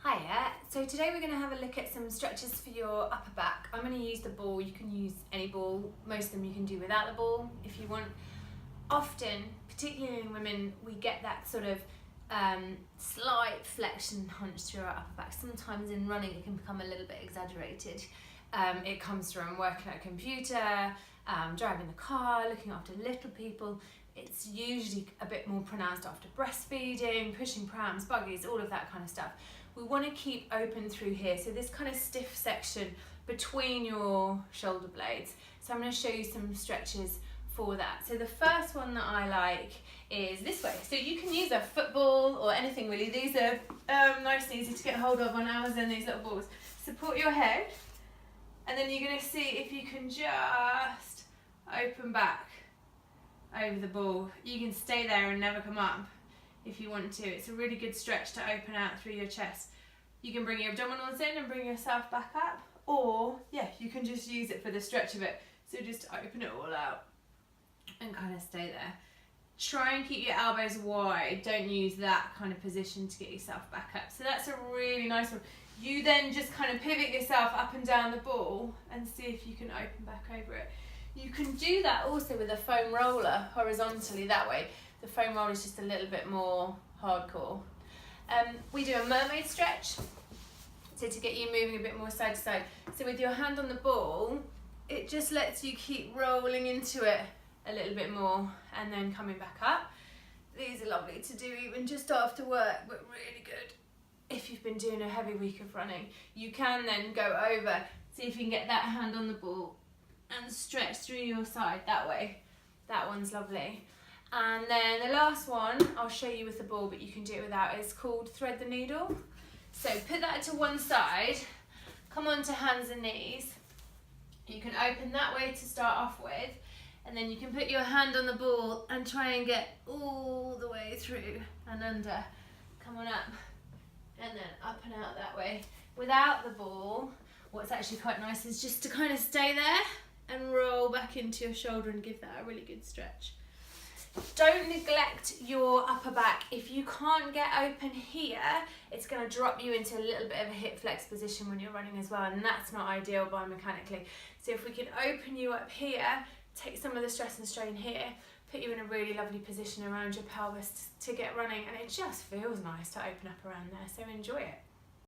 Hiya, so today we're going to have a look at some stretches for your upper back. I'm going to use the ball. You can use any ball. Most of them you can do without the ball if you want. Often, particularly in women, we get that sort of slight flexion and hunch through our upper back. Sometimes in running it can become a little bit exaggerated. It comes from working at a computer, driving the car, looking after little people. It's usually a bit more pronounced after breastfeeding, pushing prams, buggies, all of that kind of stuff. We want to keep open through here, so this kind of stiff section between your shoulder blades. So I'm going to show you some stretches for that. So the first one that I like is this way. So you can use a football or anything really. These are nice and easy to get hold of on Amazon, these little balls. Support your head, and then you're going to see if you can just open back over the ball. You can stay there and never come up if you want to. It's a really good stretch to open out through your chest. You can bring your abdominals in and bring yourself back up, or yeah, you can just use it for the stretch of it. So just open it all out and kind of stay there. Try and keep your elbows wide. Don't use that kind of position to get yourself back up. So that's a really nice one. You then just kind of pivot yourself up and down the ball and see if you can open back over it. You can do that also with a foam roller horizontally that way. The foam roller is just a little bit more hardcore. We do a mermaid stretch, so to get you moving a bit more side to side. So with your hand on the ball, it just lets you keep rolling into it a little bit more and then coming back up. These are lovely to do even just after work, but really good if you've been doing a heavy week of running. You can then go over, see if you can get that hand on the ball and stretch through your side that way. That one's lovely. And then the last one, I'll show you with the ball, but you can do it without, is called thread the needle. So put that to one side, come on to hands and knees. You can open that way to start off with, and then you can put your hand on the ball and try and get all the way through and under. Come on up, and then up and out that way. Without the ball, what's actually quite nice is just to kind of stay there and roll back into your shoulder and give that a really good stretch. Don't neglect your upper back. If you can't get open here, it's going to drop you into a little bit of a hip flex position when you're running as well, and that's not ideal biomechanically. So if we can open you up here, take some of the stress and strain here, put you in a really lovely position around your pelvis to get running, and it just feels nice to open up around there, so enjoy it.